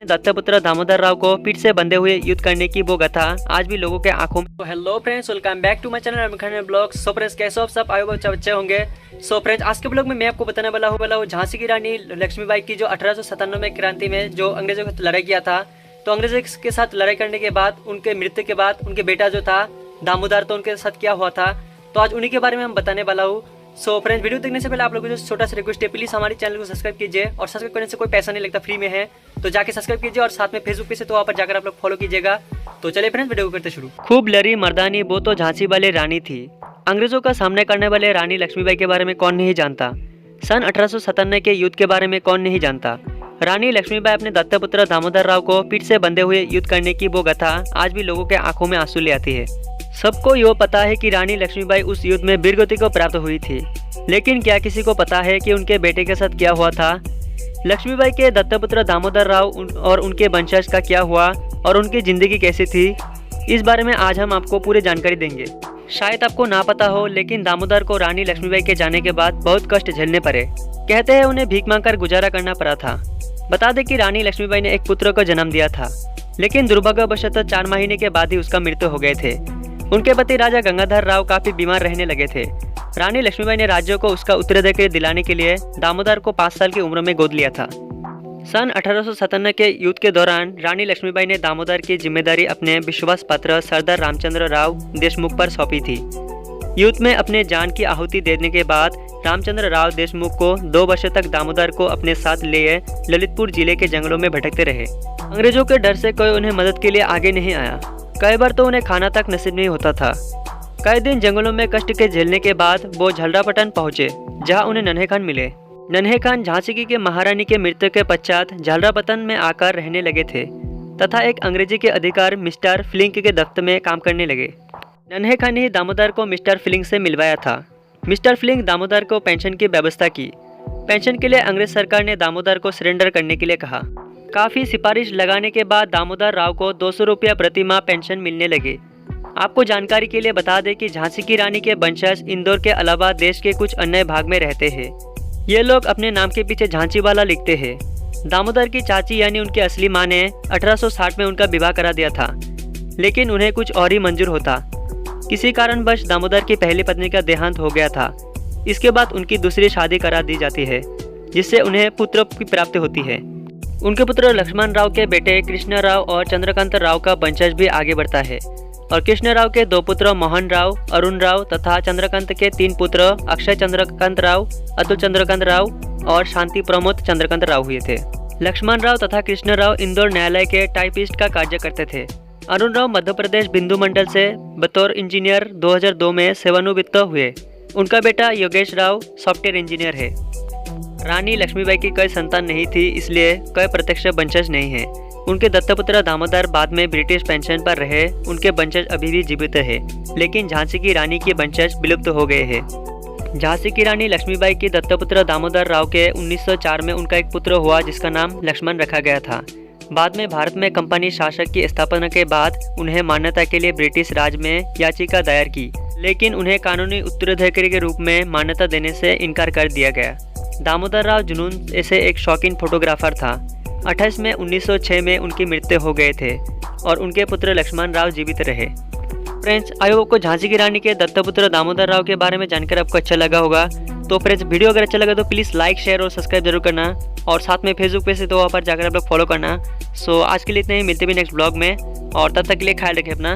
दत्तपुत्र दामोदर राव को पीठ से बंधे हुए युद्ध करने की वो गाथा आज भी लोगों के आंखों में। Hello friends, welcome back to my channel blog. So friends, कैसे हो सब? आयो बच्चे होंगे। सो फ्रेंड्स, आज के ब्लॉग में मैं आपको बताने वाला हूँ झांसी की रानी लक्ष्मीबाई की जो 1897 में क्रांति में जो अंग्रेजों के साथ लड़ाई किया था। तो अंग्रेजों के साथ लड़ाई करने के बाद उनके मृत्यु के बाद उनके बेटा जो था दामोदर, तो उनके साथ क्या हुआ था, तो आज उन्हीं के बारे में हम बताने वाला हूँ। सो फ्रेंड्स, वीडियो देखने से पहले आप लोगों को जो छोटा सा रिक्वेस्ट है, प्लीज हमारे चैनल को सब्सक्राइब कीजिए। और सब्सक्राइब करने से कोई पैसा नहीं लगता, फ्री में है, तो जाके सब्सक्राइब कीजिए। और साथ में फेसबुक पे से तो वहाँ पर जाकर आप लोग फॉलो कीजिएगा। तो चलिए फ्रेंड्स, वीडियो को करते शुरू। खूब लड़ी मर्दानी वो तो झांसी वाली रानी थी। अंग्रेजों का सामना करने वाले रानी लक्ष्मीबाई के बारे में कौन नहीं जानता। सन 1897 के युद्ध के बारे में कौन नहीं जानता। रानी लक्ष्मीबाई अपने दत्तपुत्र दामोदर राव को पीठ से बंधे हुए युद्ध करने की वो गाथा आज भी लोगों के आंखों में आंसू ले आती है। सबको यो पता है कि रानी लक्ष्मीबाई उस युद्ध में वीरगति को प्राप्त हुई थी, लेकिन क्या किसी को पता है कि उनके बेटे के साथ क्या हुआ था। लक्ष्मीबाई के दत्तपुत्र दामोदर राव और उनके वंशज का क्या हुआ और उनकी जिंदगी कैसी थी, इस बारे में आज हम आपको पूरी जानकारी देंगे। शायद आपको ना पता हो, लेकिन दामोदर को रानी लक्ष्मीबाई के जाने के बाद बहुत कष्ट झेलने पड़े। कहते हैं उन्हें भीख मांगकर गुजारा करना पड़ा था। बता दें कि रानी लक्ष्मीबाई ने एक पुत्र को जन्म दिया था, लेकिन दुर्भाग्यवशत 4 महीने के बाद ही उसका मृत्यु हो गए थे। उनके पति राजा गंगाधर राव काफी बीमार रहने लगे थे। रानी लक्ष्मीबाई ने राज्यों को उसका उत्तराधिकारी दिलाने के लिए दामोदर को 5 साल की उम्र में गोद लिया था। सन 1857 के युद्ध के दौरान रानी लक्ष्मीबाई ने दामोदर की जिम्मेदारी अपने विश्वास पात्र सरदार रामचंद्र राव देशमुख पर सौंपी थी। युद्ध में अपने जान की आहुति देने के बाद रामचंद्र राव देशमुख को 2 वर्ष तक दामोदर को अपने साथ लिए ललितपुर जिले के जंगलों में भटकते रहे। अंग्रेजों के डर से कोई उन्हें मदद के लिए आगे नहीं आया। कई बार तो उन्हें खाना तक नसीब नहीं होता था। कई दिन जंगलों में कष्ट के झेलने के बाद वो झलरापटन पहुंचे, जहां उन्हें नन्हे खान मिले। नन्हे खान झांसी की महारानी के मृत्यु के पश्चात झलरापटन में आकर रहने लगे थे तथा एक अंग्रेजी के अधिकार मिस्टर फ्लिंक के दफ्तर में काम करने लगे। नन्हे खान ने दामोदर को मिस्टर फ्लिंक से मिलवाया था। मिस्टर फ्लिंक दामोदर को पेंशन की व्यवस्था की। पेंशन के लिए अंग्रेज सरकार ने दामोदर को सरेंडर करने के लिए कहा। काफ़ी सिफारिश लगाने के बाद दामोदर राव को 200 रुपया प्रति माह पेंशन मिलने लगे। आपको जानकारी के लिए बता दें कि झांसी की रानी के वंशज इंदौर के अलावा देश के कुछ अन्य भाग में रहते हैं। ये लोग अपने नाम के पीछे झांसी वाला लिखते हैं। दामोदर की चाची यानी उनकी असली माँ ने 1860 में उनका विवाह करा दिया था, लेकिन उन्हें कुछ और ही मंजूर होता। किसी कारणवश दामोदर की पहली पत्नी का देहांत हो गया था। इसके बाद उनकी दूसरी शादी करा दी जाती है, जिससे उन्हें पुत्र की प्राप्ति होती है। उनके पुत्र लक्ष्मण राव के बेटे कृष्ण राव और चंद्रकांत राव का वंशज भी आगे बढ़ता है। और कृष्ण राव के 2 पुत्र मोहन राव, अरुण राव तथा चंद्रकांत के 3 पुत्र अक्षय चंद्रकांत राव, अतुल चंद्रकांत राव और शांति प्रमोद चंद्रकांत राव हुए थे। लक्ष्मण राव तथा कृष्ण राव इंदौर न्यायालय के टाइपिस्ट का कार्य करते थे। अरुण राव मध्य प्रदेश बिंदु मंडल से बतौर इंजीनियर 2002 में सेवानिवृत्त हुए। उनका बेटा योगेश राव सॉफ्टवेयर इंजीनियर है। रानी लक्ष्मीबाई की कोई संतान नहीं थी, इसलिए कोई प्रत्यक्ष वंशज नहीं है। उनके दत्तपुत्र दामोदर बाद में ब्रिटिश पेंशन पर रहे। उनके वंशज अभी भी जीवित है, लेकिन झांसी की रानी के वंशज विलुप्त हो गए हैं। झांसी की रानी लक्ष्मीबाई के दत्तपुत्र दामोदर राव के 1904 में उनका एक पुत्र हुआ, जिसका नाम लक्ष्मण रखा गया था। बाद में भारत में कंपनी शासक की स्थापना के बाद उन्हें मान्यता के लिए ब्रिटिश राज में याचिका दायर की, लेकिन उन्हें कानूनी उत्तराधिकारी के रूप में मान्यता देने से इनकार कर दिया गया। दामोदर राव जुनून ऐसे एक शौकीन फोटोग्राफर था। 28 मई 1906 में उनकी मृत्यु हो गए थे और उनके पुत्र लक्ष्मण राव जीवित रहे। फ्रेंड्स, आई होप आपको झांसी की रानी के दत्तपुत्र दामोदर राव के बारे में जानकर आपको अच्छा लगा होगा। तो फ्रेंड्स, वीडियो अगर अच्छा लगा तो प्लीज़ लाइक, शेयर और सब्सक्राइब जरूर करना। और साथ में फेसबुक पे से तो वहाँ पर जाकर आप लोग फॉलो करना। सो आज के लिए इतने ही, मिलते भी नेक्स्ट ब्लॉग में, और तब तक के लिए ख्याल रखें अपना।